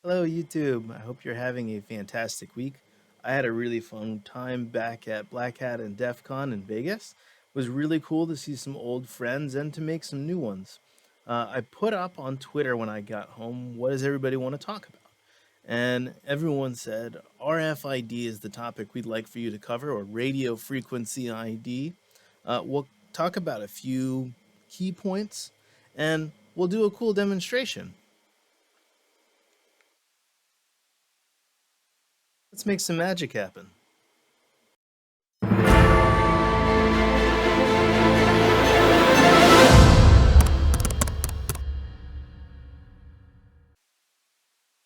Hello, YouTube. I hope you're having a fantastic week. I had a really fun time back at Black Hat and DEF CON in Vegas. It was really cool to see some old friends and to make some new ones. I put up on Twitter when I got home, what does everybody want to talk about? And everyone said RFID is the topic we'd like for you to cover, or radio frequency ID. We'll talk about a few key points and we'll do a cool demonstration. Let's make some magic happen.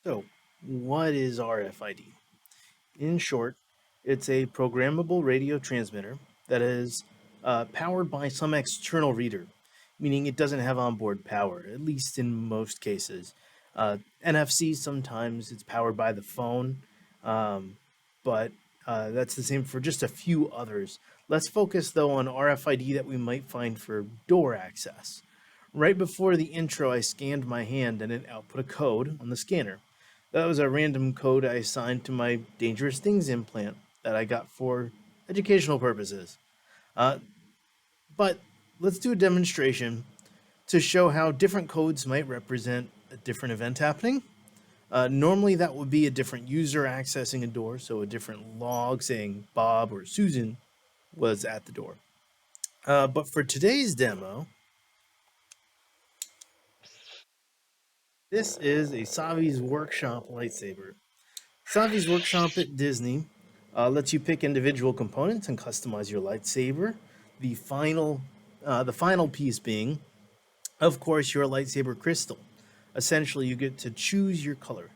So, what is RFID? In short, it's a programmable radio transmitter that is powered by some external reader, meaning it doesn't have onboard power, at least in most cases. NFC, sometimes it's powered by the phone, um, but that's the same for just a few others. Let's focus, though, on RFID that we might find for door access. Right before the intro, I scanned my hand and it output a code on the scanner. That was a random code I assigned to my Dangerous Things implant that I got for educational purposes. Uh, but let's do a demonstration to show how different codes might represent a different event happening. Normally, that would be a different user accessing a door, so a different log saying Bob or Susan was at the door. But for today's demo, this is a Savi's Workshop lightsaber. Savi's Workshop at Disney lets you pick individual components and customize your lightsaber. The final, the final piece being, of course, your lightsaber crystal. Essentially, you get to choose your color.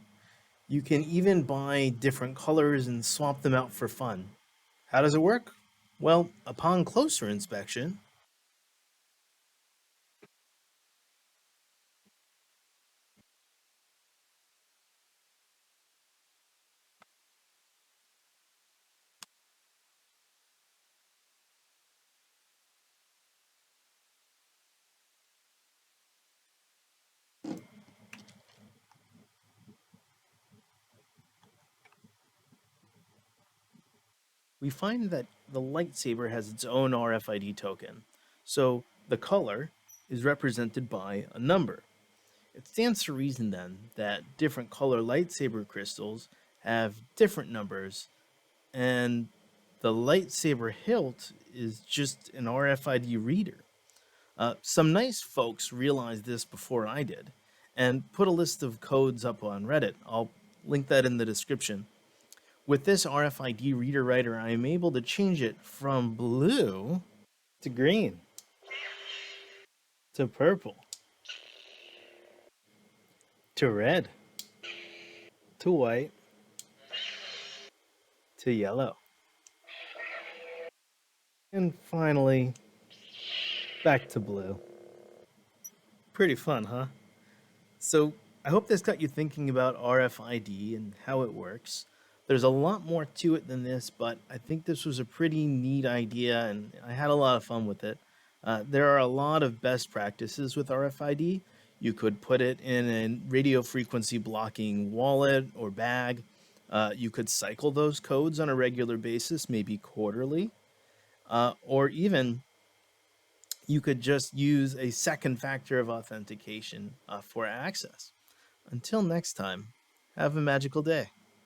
You can even buy different colors and swap them out for fun. How does it work? Well, upon closer inspection, we find that the lightsaber has its own RFID token. So the color is represented by a number. It stands to reason then that different color lightsaber crystals have different numbers, and the lightsaber hilt is just an RFID reader. Some nice folks realized this before I did and put a list of codes up on Reddit. I'll link that in the description. With this RFID reader writer, I am able to change it from blue to green to purple to red to white to yellow. And finally, back to blue. Pretty fun, huh? So, I hope this got you thinking about RFID and how it works. There's a lot more to it than this, but I think this was a pretty neat idea and I had a lot of fun with it. There are a lot of best practices with RFID. You could put it in a radio frequency blocking wallet or bag. You could cycle those codes on a regular basis, maybe quarterly, or even you could just use a second factor of authentication for access. Until next time, have a magical day.